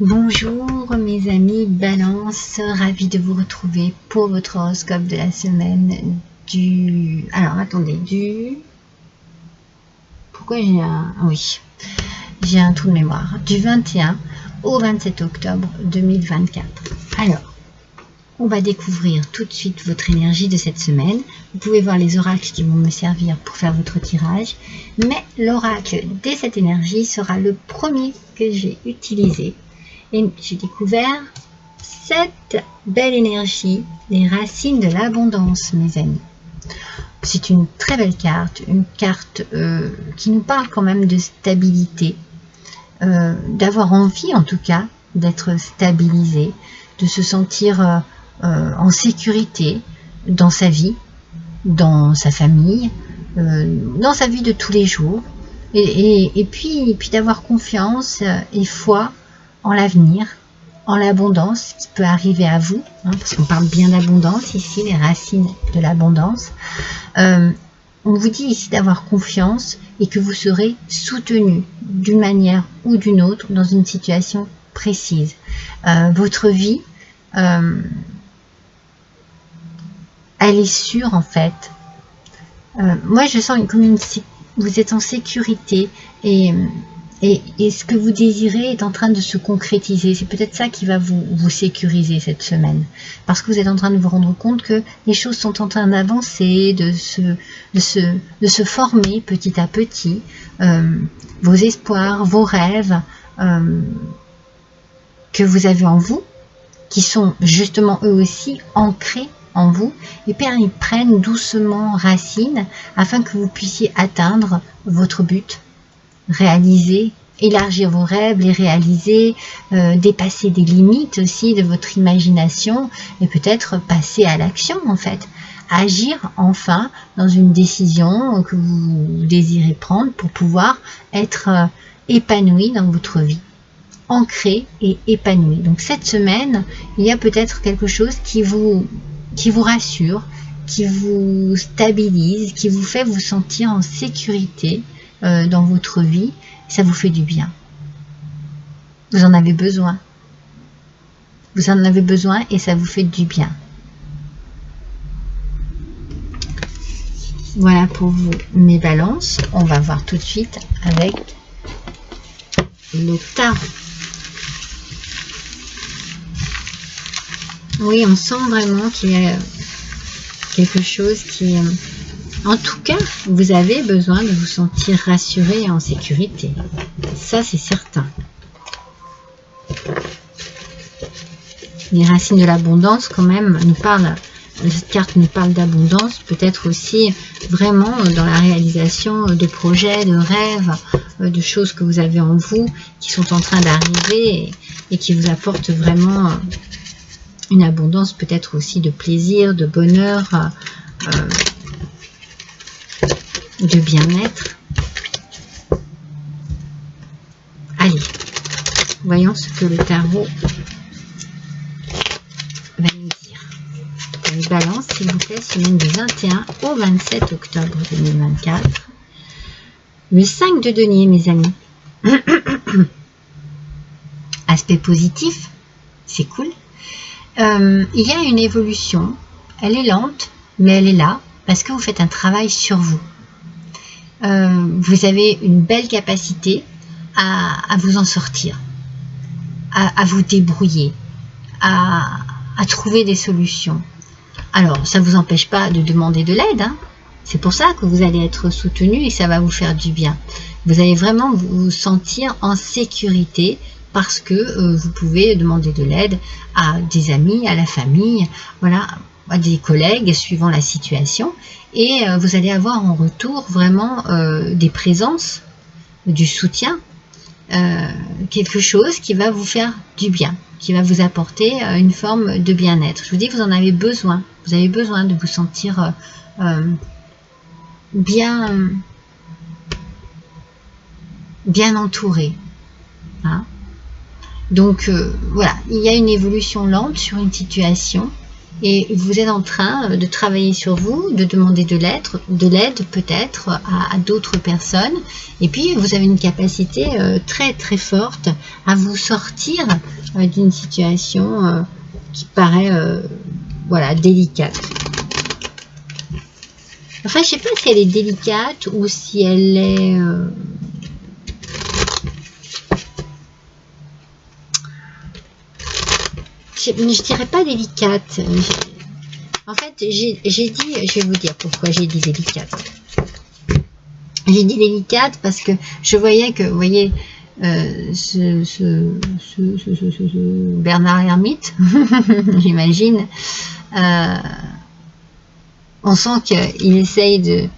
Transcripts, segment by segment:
Bonjour mes amis Balance, ravie de vous retrouver pour votre horoscope de la semaine du... Alors attendez, Pourquoi j'ai un... Oui, j'ai un trou de mémoire. Du 21 au 27 octobre 2024. Alors, on va découvrir tout de suite votre énergie de cette semaine. Vous pouvez voir les oracles qui vont me servir pour faire votre tirage. Mais l'oracle dès cette énergie sera le premier que j'ai utilisé. Et j'ai découvert cette belle énergie, les racines de l'abondance, mes amis. C'est une très belle carte, une carte qui nous parle quand même de stabilité, d'avoir envie en tout cas d'être stabilisé, de se sentir en sécurité dans sa vie, dans sa famille, dans sa vie de tous les jours, et puis d'avoir confiance et foi en l'avenir, en l'abondance qui peut arriver à vous, hein, parce qu'on parle bien d'abondance ici, les racines de l'abondance. On vous dit ici d'avoir confiance et que vous serez soutenu d'une manière ou d'une autre dans une situation précise. Votre vie, elle est sûre en fait. Moi je sens comme vous êtes en sécurité et ce que vous désirez est en train de se concrétiser. C'est peut-être ça qui va vous sécuriser cette semaine. Parce que vous êtes en train de vous rendre compte que les choses sont en train d'avancer, de se former petit à petit. Vos espoirs, vos rêves que vous avez en vous, qui sont justement eux aussi ancrés en vous, et bien ils prennent doucement racine afin que vous puissiez atteindre votre but, réaliser, élargir vos rêves, les réaliser, dépasser des limites aussi de votre imagination et peut-être passer à l'action en fait, agir enfin dans une décision que vous désirez prendre pour pouvoir être épanoui dans votre vie, ancré et épanoui. Donc cette semaine, il y a peut-être quelque chose qui vous rassure, qui vous stabilise, qui vous fait vous sentir en sécurité dans votre vie. Ça vous fait du bien. Vous en avez besoin. Vous en avez besoin et ça vous fait du bien. Voilà pour vous mes balances. On va voir tout de suite avec le tarot. Oui, on sent vraiment qu'il y a quelque chose qui... En tout cas, vous avez besoin de vous sentir rassuré et en sécurité. Ça, c'est certain. Les racines de l'abondance, quand même, nous parlent... Cette carte nous parle d'abondance, peut-être aussi vraiment dans la réalisation de projets, de rêves, de choses que vous avez en vous, qui sont en train d'arriver et qui vous apportent vraiment une abondance, peut-être aussi de plaisir, de bonheur, de bien-être. Allez, voyons ce que le tarot va nous dire. Pour les balances, s'il vous plaît, semaine du 21 au 27 octobre 2024. Le 5 de denier, mes amis. Aspect positif, c'est cool. Il y a une évolution. Elle est lente, mais elle est là parce que vous faites un travail sur vous. Vous avez une belle capacité à vous en sortir, à vous débrouiller, à trouver des solutions. Alors, ça ne vous empêche pas de demander de l'aide, hein. C'est pour ça que vous allez être soutenu et ça va vous faire du bien. Vous allez vraiment vous sentir en sécurité parce que vous pouvez demander de l'aide à des amis, à la famille, voilà, à des collègues suivant la situation. Et vous allez avoir en retour vraiment des présences, du soutien, quelque chose qui va vous faire du bien, qui va vous apporter une forme de bien-être. Je vous dis que vous en avez besoin. Vous avez besoin de vous sentir bien entouré. Hein. Donc voilà, il y a une évolution lente sur une situation. Et vous êtes en train de travailler sur vous, de demander de l'aide peut-être à d'autres personnes. Et puis vous avez une capacité très très forte à vous sortir d'une situation qui paraît voilà, délicate. Enfin, je sais pas si elle est délicate ou si elle est... je dirais pas délicate. En fait, j'ai dit... Je vais vous dire pourquoi j'ai dit délicate. J'ai dit délicate parce que je voyais que, vous voyez, ce Bernard Hermite, j'imagine, on sent qu'il essaye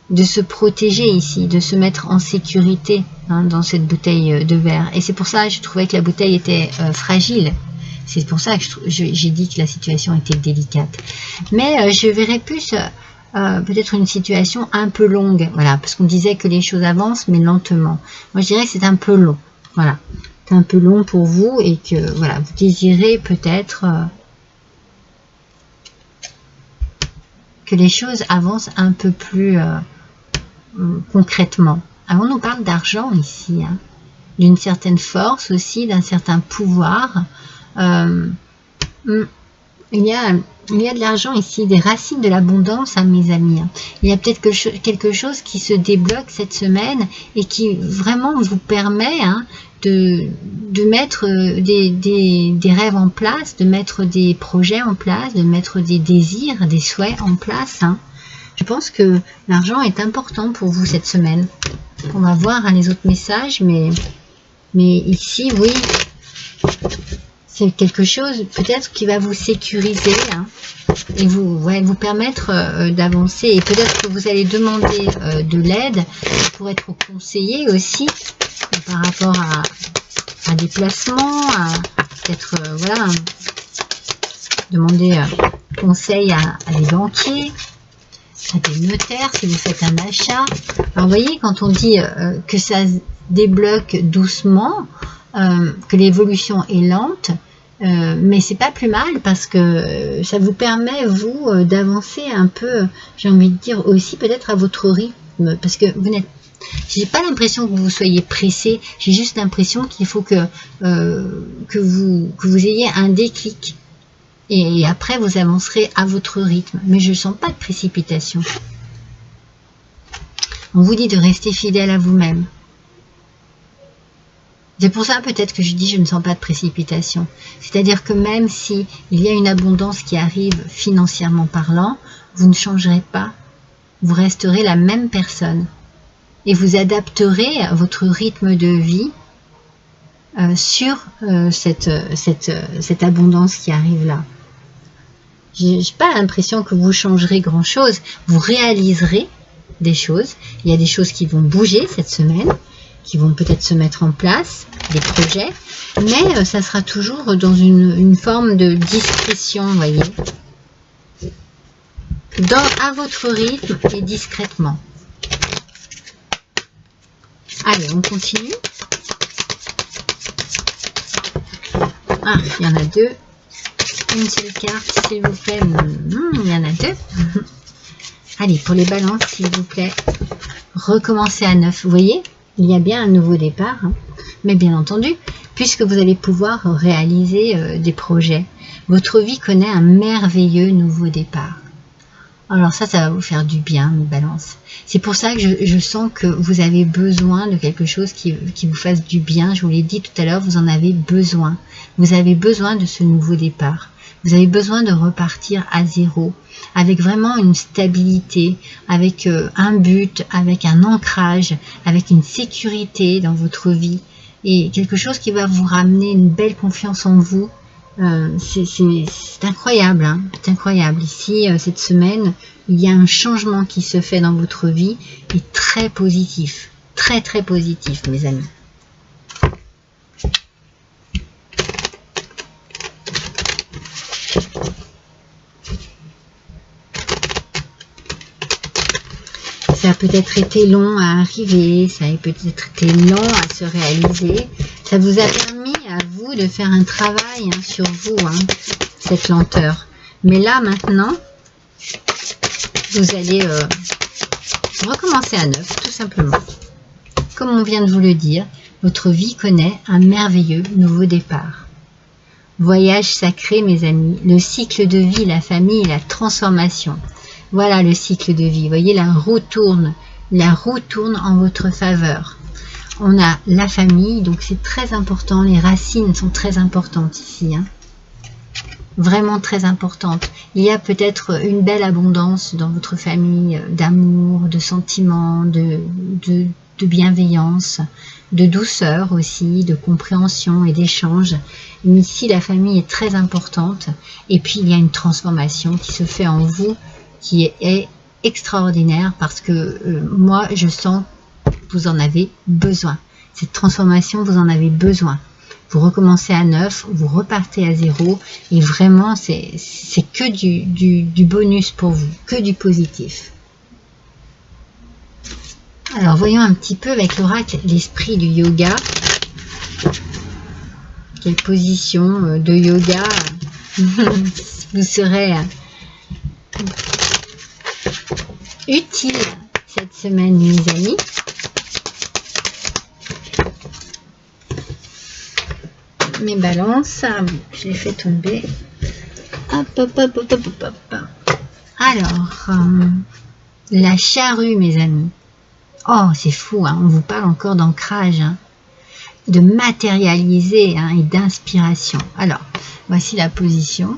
de se protéger ici, de se mettre en sécurité hein, dans cette bouteille de verre. Et c'est pour ça que je trouvais que la bouteille était fragile. C'est pour ça que j'ai dit que la situation était délicate. Mais je verrais plus peut-être une situation un peu longue. Voilà, parce qu'on disait que les choses avancent, mais lentement. Moi, je dirais que c'est un peu long. Voilà, c'est un peu long pour vous et que voilà, vous désirez peut-être que les choses avancent un peu plus concrètement. Alors, on nous parle d'argent ici, hein, d'une certaine force aussi, d'un certain pouvoir. Il y a de l'argent ici, des racines de l'abondance, hein, mes amis. Il y a peut-être quelque chose qui se débloque cette semaine et qui vraiment vous permet hein, de mettre des rêves en place, de mettre des projets en place, de mettre des désirs, des souhaits en place. Hein. Je pense que l'argent est important pour vous cette semaine. On va voir hein, les autres messages, mais ici, oui, c'est quelque chose peut-être qui va vous sécuriser hein, et vous permettre d'avancer. Et peut-être que vous allez demander de l'aide pour être conseillé aussi par rapport à des placements, à peut-être voilà, demander conseil à des banquiers, à des notaires si vous faites un achat. Alors vous voyez, quand on dit que ça se débloque doucement, que l'évolution est lente, mais c'est pas plus mal parce que ça vous permet vous d'avancer un peu, j'ai envie de dire aussi peut-être à votre rythme, parce que vous n'êtes, j'ai pas l'impression que vous soyez pressé, j'ai juste l'impression qu'il faut que vous ayez un déclic et après vous avancerez à votre rythme, mais je sens pas de précipitation. On vous dit de rester fidèle à vous-même. C'est pour ça peut-être que je dis je ne sens pas de précipitation. C'est-à-dire que même si il y a une abondance qui arrive financièrement parlant, vous ne changerez pas. Vous resterez la même personne. Et vous adapterez votre rythme de vie sur cette abondance qui arrive là. Je n'ai pas l'impression que vous changerez grand-chose. Vous réaliserez des choses. Il y a des choses qui vont bouger cette semaine, qui vont peut-être se mettre en place, des projets, mais ça sera toujours dans une forme de discrétion, vous voyez, à votre rythme et discrètement. Allez, on continue. Ah, il y en a deux. Une seule carte, s'il vous plaît. Il y en a deux. Allez, pour les balances, s'il vous plaît, recommencez à neuf. Vous voyez, il y a bien un nouveau départ, hein. Mais bien entendu, puisque vous allez pouvoir réaliser des projets, votre vie connaît un merveilleux nouveau départ. Alors ça va vous faire du bien, une balance. C'est pour ça que je sens que vous avez besoin de quelque chose qui vous fasse du bien. Je vous l'ai dit tout à l'heure, vous en avez besoin. Vous avez besoin de ce nouveau départ. Vous avez besoin de repartir à zéro, avec vraiment une stabilité, avec un but, avec un ancrage, avec une sécurité dans votre vie et quelque chose qui va vous ramener une belle confiance en vous. C'est incroyable, hein, c'est incroyable. Ici, cette semaine, il y a un changement qui se fait dans votre vie et très positif, très très positif, mes amis. Ça a peut-être été long à arriver, ça a peut-être été long à se réaliser. Ça vous a permis à vous de faire un travail hein, sur vous, hein, cette lenteur. Mais là, maintenant, vous allez recommencer à neuf, tout simplement. Comme on vient de vous le dire, votre vie connaît un merveilleux nouveau départ. Voyage sacré, mes amis, le cycle de vie, la famille, la transformation. Voilà le cycle de vie. Vous voyez, la roue tourne en votre faveur. On a la famille, donc c'est très important. Les racines sont très importantes ici, hein. Vraiment très importantes. Il y a peut-être une belle abondance dans votre famille d'amour, de sentiments, de bienveillance, de douceur aussi, de compréhension et d'échange. Mais ici, la famille est très importante. Et puis, il y a une transformation qui se fait en vous, qui est extraordinaire parce que moi, je sens que vous en avez besoin. Cette transformation, vous en avez besoin. Vous recommencez à neuf, vous repartez à zéro. Et vraiment, c'est que du bonus pour vous, que du positif. Alors, voyons un petit peu avec l'oracle l'esprit du yoga. Quelle position de yoga vous serez utile cette semaine, mes amis. Mes balances, je les fais tomber. Hop, hop, hop, hop, hop, hop. Alors, la charrue, mes amis. Oh, c'est fou, hein, on vous parle encore d'ancrage, hein, de matérialiser, hein, et d'inspiration. Alors, voici la position.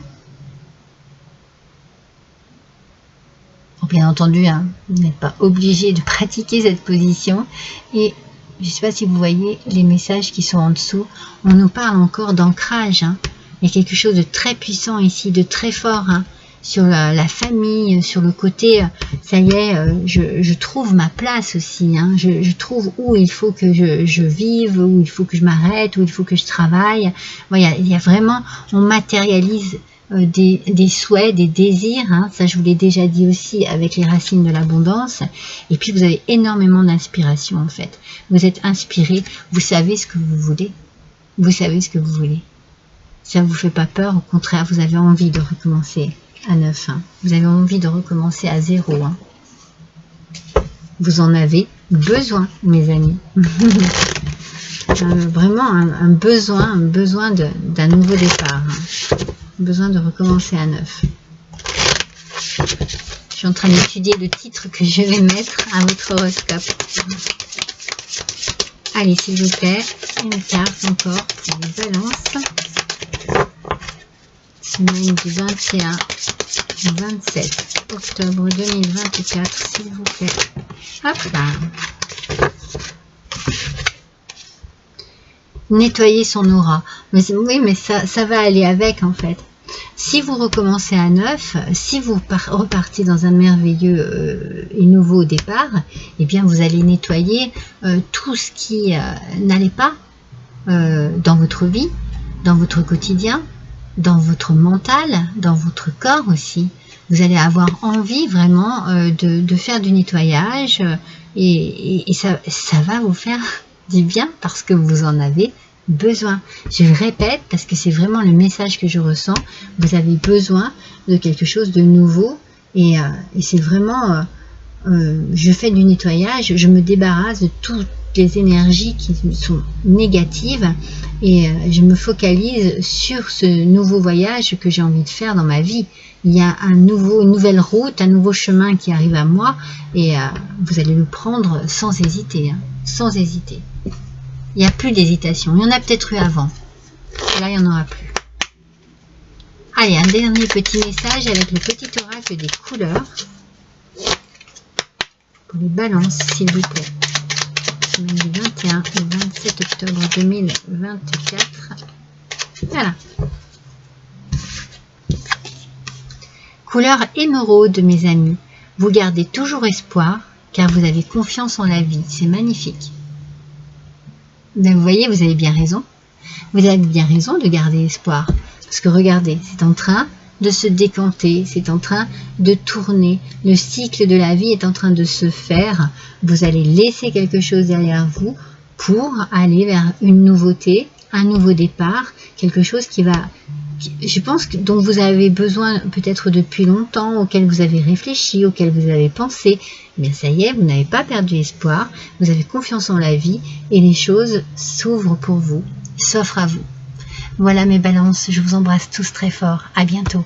Bon, bien entendu, hein, vous n'êtes pas obligé de pratiquer cette position. Et je ne sais pas si vous voyez les messages qui sont en dessous. On nous parle encore d'ancrage, hein. Il y a quelque chose de très puissant ici, de très fort, hein, sur la famille, sur le côté, ça y est, je trouve ma place aussi, hein, je trouve où il faut que je vive, où il faut que je m'arrête, où il faut que je travaille. Bon, il y a vraiment, on matérialise des souhaits, des désirs, hein, ça je vous l'ai déjà dit aussi avec les racines de l'abondance. Et puis vous avez énormément d'inspiration en fait. Vous êtes inspiré, vous savez ce que vous voulez, vous savez ce que vous voulez. Ça ne vous fait pas peur, au contraire, vous avez envie de recommencer à neuf, hein. Vous avez envie de recommencer à zéro, hein. Vous en avez besoin, mes amis. Vraiment un besoin d'un nouveau départ, hein. Besoin de recommencer à neuf. Je suis en train d'étudier le titre que je vais mettre à votre horoscope. Allez, s'il vous plaît, une carte encore pour les balances. Semaine du 21 au 27 octobre 2024, s'il vous plaît. Hop là. Nettoyer son aura. Mais oui, mais ça va aller avec en fait. Si vous recommencez à neuf, si vous repartez dans un merveilleux et nouveau départ, eh bien vous allez nettoyer tout ce qui n'allait pas dans votre vie, dans votre quotidien, dans votre mental, dans votre corps aussi. Vous allez avoir envie vraiment de faire du nettoyage et ça va vous faire du bien parce que vous en avez besoin. Je le répète parce que c'est vraiment le message que je ressens. Vous avez besoin de quelque chose de nouveau et c'est vraiment je fais du nettoyage, je me débarrasse de toutes les énergies qui sont négatives et je me focalise sur ce nouveau voyage que j'ai envie de faire dans ma vie. Il y a une nouvelle route, un nouveau chemin qui arrive à moi et vous allez le prendre sans hésiter, hein, sans hésiter. Il n'y a plus d'hésitation. Il y en a peut-être eu avant. Là, il n'y en aura plus. Allez, un dernier petit message avec le petit oracle des couleurs. Pour les balances, s'il vous plaît. Semaine du 21 au 27 octobre 2024. Voilà. Couleur émeraude, mes amis. Vous gardez toujours espoir, car vous avez confiance en la vie. C'est magnifique. Ben, vous voyez, vous avez bien raison. Vous avez bien raison de garder espoir. Parce que regardez, c'est en train de se décanter, c'est en train de tourner. Le cycle de la vie est en train de se faire. Vous allez laisser quelque chose derrière vous pour aller vers une nouveauté, un nouveau départ, quelque chose qui va je pense, dont vous avez besoin peut-être depuis longtemps, auquel vous avez réfléchi, auquel vous avez pensé, mais ça y est, vous n'avez pas perdu espoir, vous avez confiance en la vie et les choses s'ouvrent pour vous, s'offrent à vous. Voilà mes balances, je vous embrasse tous très fort, à bientôt.